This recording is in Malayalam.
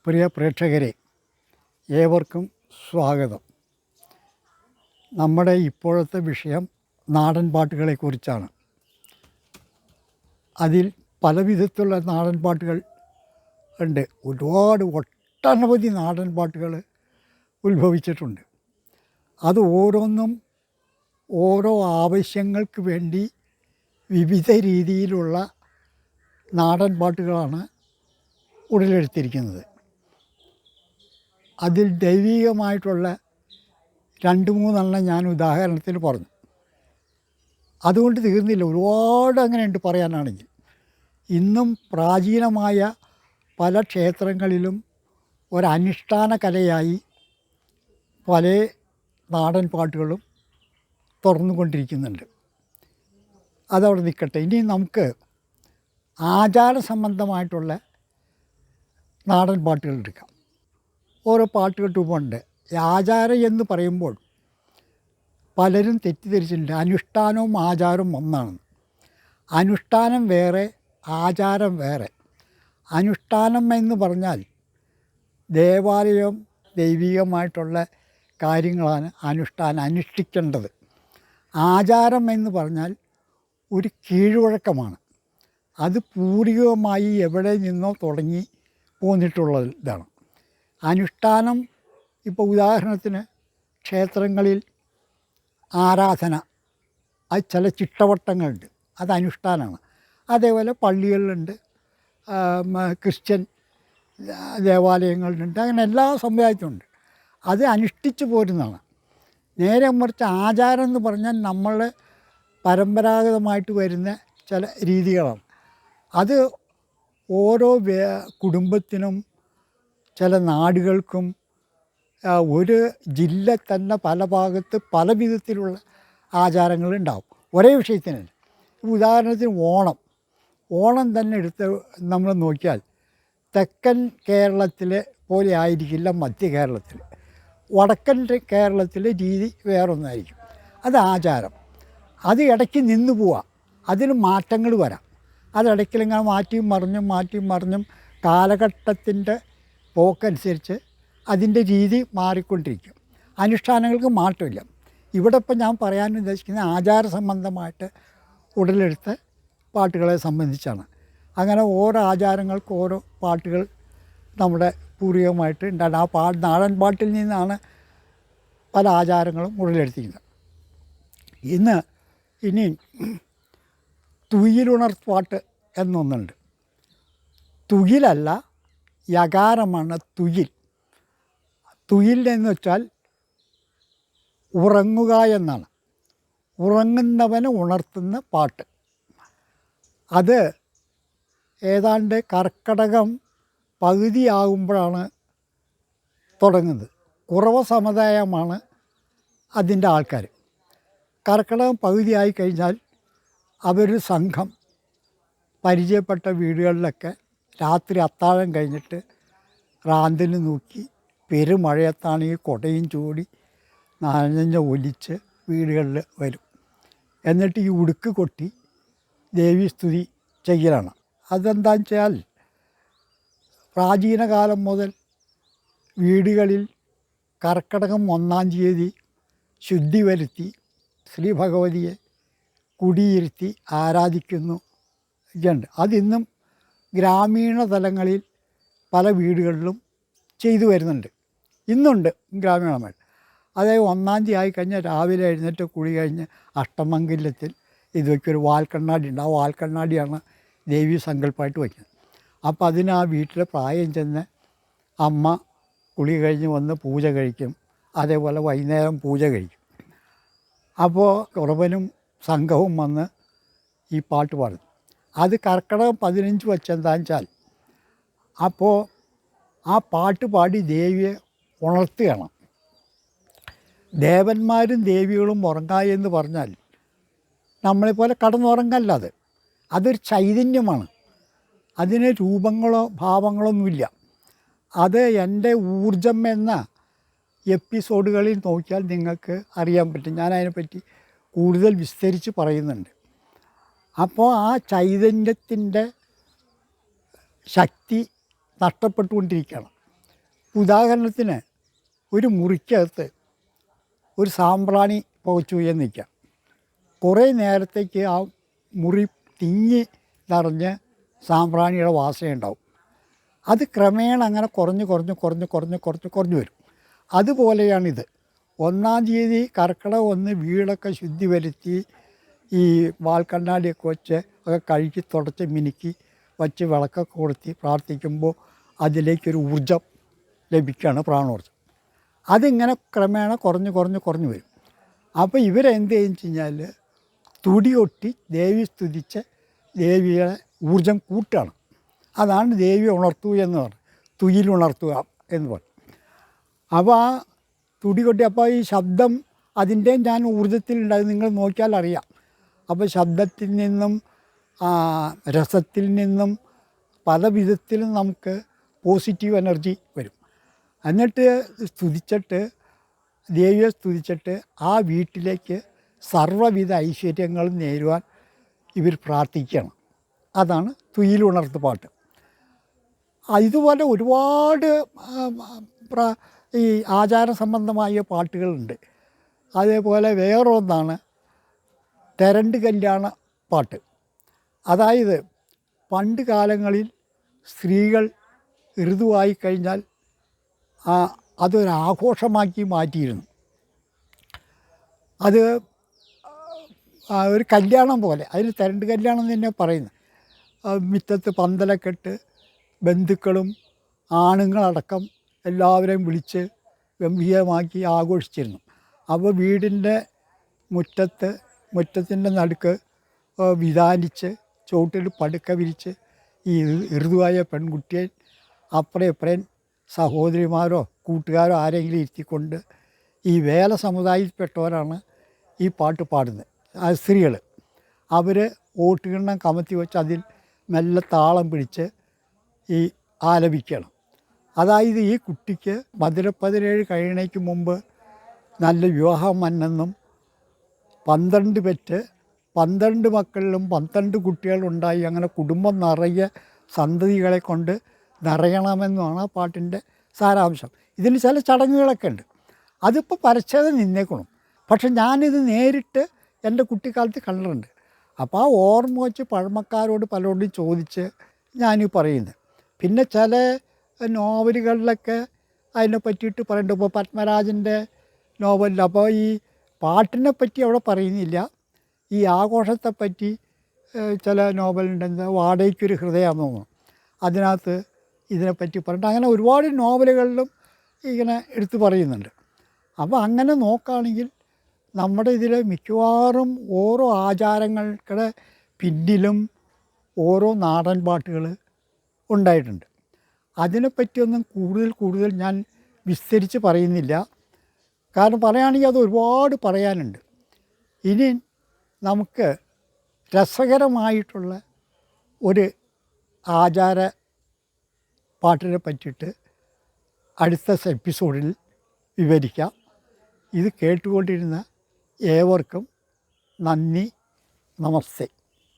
പ്രിയ പ്രേക്ഷകരെ, ഏവർക്കും സ്വാഗതം. നമ്മുടെ ഇപ്പോഴത്തെ വിഷയം നാടൻ പാട്ടുകളെക്കുറിച്ചാണ്. അതിൽ പല വിധത്തിലുള്ള നാടൻ പാട്ടുകൾ ഉണ്ട്. ഒട്ടനവധി നാടൻ പാട്ടുകൾ ഉത്ഭവിച്ചിട്ടുണ്ട്. അത് ഓരോന്നും ഓരോ ആവശ്യങ്ങൾക്ക് വേണ്ടി വിവിധ രീതിയിലുള്ള നാടൻ പാട്ടുകളാണ് ഉടലെടുത്തിരിക്കുന്നത്. അതിൽ ദൈവികമായിട്ടുള്ള 2-3 ഞാൻ ഉദാഹരണത്തിന് പറഞ്ഞു. അതുകൊണ്ട് തീർന്നില്ല, ഒരുപാട് അങ്ങനെയുണ്ട് പറയാനാണെങ്കിൽ. ഇന്നും പ്രാചീനമായ പല ക്ഷേത്രങ്ങളിലും ഒരനുഷ്ഠാന കലയായി പല നാടൻ പാട്ടുകളും തുറന്നുകൊണ്ടിരിക്കുന്നുണ്ട്. അതവിടെ നിൽക്കട്ടെ. ഇനി നമുക്ക് ആചാര സംബന്ധമായിട്ടുള്ള നാടൻ പാട്ടുകൾ എടുക്കാം. ഓരോ പാട്ടുകൾ രൂപമുണ്ട്. ആചാരം എന്ന് പറയുമ്പോൾ പലരും തെറ്റിദ്ധരിച്ചിട്ടുണ്ട്. അനുഷ്ഠാനവും ആചാരവും ഒന്നാണ്. അനുഷ്ഠാനം വേറെ, ആചാരം വേറെ. അനുഷ്ഠാനം എന്ന് പറഞ്ഞാൽ ദേവാലയം ദൈവികമായിട്ടുള്ള കാര്യങ്ങളാണ് അനുഷ്ഠിക്കേണ്ടത്. ആചാരം എന്ന് പറഞ്ഞാൽ ഒരു കീഴ്വഴക്കമാണ്. അത് പൂർവികമായി എവിടെ നിന്നോ തുടങ്ങി പോന്നിട്ടുള്ളതാണ്. അനുഷ്ഠാനം ഇപ്പോൾ ഉദാഹരണത്തിന് ക്ഷേത്രങ്ങളിൽ ആരാധന, അത് ചില ചിട്ടവട്ടങ്ങളുണ്ട്, അത് അനുഷ്ഠാനമാണ്. അതേപോലെ പള്ളികളിലുണ്ട്, ക്രിസ്ത്യൻ ദേവാലയങ്ങളിലുണ്ട്, അങ്ങനെ എല്ലാ സമുദായത്തിലുണ്ട്. അത് അനുഷ്ഠിച്ചു പോരുന്നതാണ്. നേരെ മറിച്ച് ആചാരം എന്ന് പറഞ്ഞാൽ നമ്മൾ പരമ്പരാഗതമായിട്ട് വരുന്ന ചില രീതികളാണ്. അത് ഓരോ കുടുംബത്തിനും ചില നാടുകൾക്കും ഒരു ജില്ല തന്നെ പല ഭാഗത്ത് പല വിധത്തിലുള്ള ആചാരങ്ങളുണ്ടാവും ഒരേ വിഷയത്തിനല്ല. ഉദാഹരണത്തിന് ഓണം തന്നെ എടുത്ത് നമ്മൾ നോക്കിയാൽ തെക്കൻ കേരളത്തിലെ പോലെ ആയിരിക്കില്ല മധ്യ കേരളത്തിൽ. വടക്കൻ കേരളത്തിലെ രീതി വേറൊന്നായിരിക്കും. അത് ആചാരം. അത് ഇടയ്ക്ക് നിന്ന് പോവാം, അതിന് മാറ്റങ്ങൾ വരാം. അതിടയ്ക്കിലിങ്ങനെ മാറ്റിയും മറിഞ്ഞും കാലഘട്ടത്തിൻ്റെ പോക്കനുസരിച്ച് അതിൻ്റെ രീതി മാറിക്കൊണ്ടിരിക്കും. അനുഷ്ഠാനങ്ങൾക്ക് മാറ്റമില്ല. ഇവിടെ ഇപ്പം ഞാൻ പറയാൻ ഉദ്ദേശിക്കുന്നത് ആചാര സംബന്ധമായിട്ട് ഉടലെടുത്ത പാട്ടുകളെ സംബന്ധിച്ചാണ്. അങ്ങനെ ഓരോ ആചാരങ്ങൾക്ക് ഓരോ പാട്ടുകൾ നമ്മുടെ പൂർവികമായിട്ട് ഉണ്ടാകും. ആ നാടൻ പാട്ടിൽ നിന്നാണ് പല ആചാരങ്ങളും ഉടലെടുത്തിരിക്കുന്നത്. ഇനി തുയിലുണർത്തുപാട്ട് എന്നൊന്നുണ്ട്. തുയിലല്ല, യകാരമാണ് തുയിൽ. തുയിൽ എന്ന് വെച്ചാൽ ഉറങ്ങുക എന്നാണ്. ഉറങ്ങുന്നവനെ ഉണർത്തുന്ന പാട്ട്. അത് ഏതാണ്ട് കർക്കടകം പകുതിയാകുമ്പോഴാണ് തുടങ്ങുന്നത്. കുറവ സമുദായമാണ് അതിൻ്റെ ആൾക്കാർ. കർക്കടകം പകുതിയായി കഴിഞ്ഞാൽ അവരൊരു സംഘം പരിചയപ്പെട്ട വീടുകളിലൊക്കെ രാത്രി അത്താഴം കഴിഞ്ഞിട്ട് റാന്തൽ നോക്കി പെരുമഴയത്താണെങ്കിൽ കുടയും ചൂടി നനഞ്ഞ ഒലിച്ച് വീടുകളിൽ വരും. എന്നിട്ട് ഈ ഉടുക്ക് കൊട്ടി ദേവീസ്തുതി ചെയ്യലാണ്. അതെന്താണെന്ന് വെച്ചാൽ പ്രാചീന കാലം മുതൽ വീടുകളിൽ കർക്കടകം 1-ാം തീയതി ശുദ്ധി വരുത്തി ശ്രീ ഭഗവതിയെ കുടിയിരുത്തി ആരാധിക്കുന്നു ഇതുണ്ട്. അതിന്നും ഗ്രാമീണ തലങ്ങളിൽ പല വീടുകളിലും ചെയ്തു വരുന്നുണ്ട്, ഇന്നുണ്ട് ഗ്രാമീണമായിട്ട്. അതായത് 1-ാം തീയതി ആയിക്കഴിഞ്ഞാൽ രാവിലെ എഴുന്നേറ്റ് കുളി കഴിഞ്ഞ് അഷ്ടമംഗല്യത്തിൽ ഇത് വയ്ക്കൊരു വാൽക്കണ്ണാടി ഉണ്ട്. ആ വാൽക്കണ്ണാടിയാണ് ദേവീ സങ്കല്പമായിട്ട് വയ്ക്കുന്നത്. അപ്പോൾ അതിന് ആ വീട്ടിലെ പ്രായം ചെന്ന് അമ്മ കുളി കഴിഞ്ഞ് വന്ന് പൂജ കഴിക്കും. അതേപോലെ വൈകുന്നേരം പൂജ കഴിക്കും. അപ്പോൾ കുറവനും സംഘവും വന്ന് ഈ പാട്ട് പാടും. അത് കർക്കിടകം 15 വെച്ചെന്താണെന്ന് വെച്ചാൽ അപ്പോൾ ആ പാട്ട് പാടി ദേവിയെ ഉണർത്തുകയാണ്. ദേവന്മാരും ദേവികളും ഉറങ്ങായി എന്ന് പറഞ്ഞാൽ നമ്മളെപ്പോലെ കടന്നുറങ്ങല്ല. അതൊരു ചൈതന്യമാണ്. അതിന് രൂപങ്ങളോ ഭാവങ്ങളൊന്നുമില്ല. അത് എൻ്റെ ഊർജം എന്ന എപ്പിസോഡുകളിൽ നോക്കിയാൽ നിങ്ങൾക്ക് അറിയാൻ പറ്റും. ഞാൻ അതിനെപ്പറ്റി കൂടുതൽ വിസ്തരിച്ച് പറയുന്നുണ്ട്. അപ്പോൾ ആ ചൈതന്യത്തിൻ്റെ ശക്തി നഷ്ടപ്പെട്ടുകൊണ്ടിരിക്കുകയാണ്. ഉദാഹരണത്തിന് ഒരു മുറിക്കകത്ത് ഒരു സാമ്പ്രാണി പുകച്ചു എന്ന് നിൽക്കാം. കുറേ നേരത്തേക്ക് ആ മുറി തിങ്ങി നിറഞ്ഞ് സാമ്പ്രാണിയുടെ വാസനയുണ്ടാവും. അത് ക്രമേണ അങ്ങനെ കുറഞ്ഞ് വരും. അതുപോലെയാണിത്. 1-ാം തീയതി കർക്കിടകം 1 വീടൊക്കെ ശുദ്ധി വരുത്തി ഈ വാൽക്കണ്ണാടിയൊക്കെ വെച്ച് ഒക്കെ കഴുകി തുടച്ച് മിനുക്കി വച്ച് വിളക്കൊക്കെ കൊളുത്തി പ്രാർത്ഥിക്കുമ്പോൾ അതിലേക്കൊരു ഊർജം ലഭിക്കുകയാണ്, പ്രാണോർജം. അതിങ്ങനെ ക്രമേണ കുറഞ്ഞ് വരും. അപ്പോൾ ഇവരെന്ത് ചെയ്യുന്നു വെച്ച് കഴിഞ്ഞാൽ തുടികൊട്ടി ദേവി സ്തുതിച്ച് ദേവിയുടെ ഊർജം കൂട്ടുകയാണ്. അതാണ് ദേവി ഉണർത്തുക എന്ന് പറഞ്ഞത്, തുയിലുണർത്തുക എന്ന് പറയും. അപ്പോൾ ആ തുടികൊട്ടി, അപ്പോൾ ഈ ശബ്ദം അതിൻ്റെയും ഞാൻ ഊർജത്തിലുണ്ടാകും, നിങ്ങൾ നോക്കിയാൽ അറിയാം. അപ്പോൾ ശബ്ദത്തിൽ നിന്നും രസത്തിൽ നിന്നും പല വിധത്തിലും നമുക്ക് പോസിറ്റീവ് എനർജി വരും. എന്നിട്ട് ദേവിയെ സ്തുതിച്ചിട്ട് ആ വീട്ടിലേക്ക് സർവ്വവിധ ഐശ്വര്യങ്ങളും നേരുവാൻ ഇവർ പ്രാർത്ഥിക്കുകയാണ്. അതാണ് തുയിലുണർത്ത് പാട്ട്. ഇതുപോലെ ഒരുപാട് ഈ ആചാര സംബന്ധമായ പാട്ടുകളുണ്ട്. അതേപോലെ വേറൊന്നാണ് തെരണ്ട് കല്യാണ പാട്ട്. അതായത് പണ്ട് കാലങ്ങളിൽ സ്ത്രീകൾ ഋതുവായി കഴിഞ്ഞാൽ അതൊരാഘോഷമാക്കി മാറ്റിയിരുന്നു. അത് ഒരു കല്യാണം പോലെ, അതിന് തെരണ്ട് കല്യാണം തന്നെ പറയുന്നത്. മുറ്റത്ത് പന്തലൊക്കെ ഇട്ട് ബന്ധുക്കളും ആണുങ്ങളടക്കം എല്ലാവരെയും വിളിച്ച് ഗംഭീരമാക്കി ആഘോഷിച്ചിരുന്നു. അപ്പോൾ വീടിൻ്റെ മുറ്റത്തിൻ്റെ നടുക്ക് വിധാനിച്ച് ചുവട്ടിൽ പടുക്ക വിരിച്ച് ഈ ഋതുവായ പെൺകുട്ടിയെ അപ്പുറം ഇപ്പുറം സഹോദരിമാരോ കൂട്ടുകാരോ ആരെങ്കിലും ഇരുത്തിക്കൊണ്ട്, ഈ വേല സമുദായത്തിൽപ്പെട്ടവരാണ് ഈ പാട്ട് പാടുന്നത്, സ്ത്രീകൾ. അവർ ഓട്ടുകിണ്ണം കമത്തി വെച്ച് അതിൽ മെല്ലെ താളം പിടിച്ച് ഈ ആലപിക്കണം. അതായത് ഈ കുട്ടിക്ക് 17 കഴിയണയ്ക്ക് മുമ്പ് നല്ല വിവാഹം വന്നെന്നും 12 പെറ്റ് 12 മക്കളിലും 12 കുട്ടികളുണ്ടായി അങ്ങനെ കുടുംബം നിറയെ സന്തതികളെ കൊണ്ട് നിറയണമെന്നുമാണ് ആ പാട്ടിൻ്റെ സാരാംശം. ഇതിന് ചില ചടങ്ങുകളൊക്കെ ഉണ്ട്. അതിപ്പോൾ പരസ്യത നിന്നേക്കണം. പക്ഷെ ഞാനിത് നേരിട്ട് എൻ്റെ കുട്ടിക്കാലത്ത് കണ്ടിട്ടുണ്ട്. അപ്പോൾ ആ ഓർമ്മ വെച്ച് പഴമക്കാരോട് പലരോടും ചോദിച്ച് ഞാനീ പറയുന്നത്. പിന്നെ ചില നോവലുകളിലൊക്കെ അതിനെ പറ്റിയിട്ട് പറയുന്നുണ്ട്. ഇപ്പോൾ പത്മരാജൻ്റെ നോവലിൽ അപ്പോൾ ഈ പാട്ടിനെ പറ്റി അവിടെ പറയുന്നില്ല, ഈ ആഘോഷത്തെപ്പറ്റി ചില നോവലുണ്ട്. എന്താ വാടകയ്ക്കൊരു ഹൃദയമാണെന്ന് തോന്നുന്നു, അതിനകത്ത് ഇതിനെപ്പറ്റി പറഞ്ഞിട്ട് അങ്ങനെ ഒരുപാട് നോവലുകളിലും ഇങ്ങനെ എടുത്തു പറയുന്നുണ്ട്. അപ്പോൾ അങ്ങനെ നോക്കുകയാണെങ്കിൽ നമ്മുടെ ഇതിൽ മിക്കവാറും ഓരോ ആചാരങ്ങളുടെ പിന്നിലും ഓരോ നാടൻ പാട്ടുകൾ ഉണ്ടായിട്ടുണ്ട്. അതിനെപ്പറ്റിയൊന്നും കൂടുതൽ ഞാൻ വിസ്തരിച്ച് പറയുന്നില്ല. കാരണം പറയുകയാണെങ്കിൽ അത് ഒരുപാട് പറയാനുണ്ട്. ഇനി നമുക്ക് രസകരമായിട്ടുള്ള ഒരു ആചാര പാട്ടിനെ പറ്റിയിട്ട് അടുത്ത എപ്പിസോഡിൽ വിവരിക്കാം. ഇത് കേട്ടുകൊണ്ടിരുന്ന ഏവർക്കും നന്ദി, നമസ്തേ.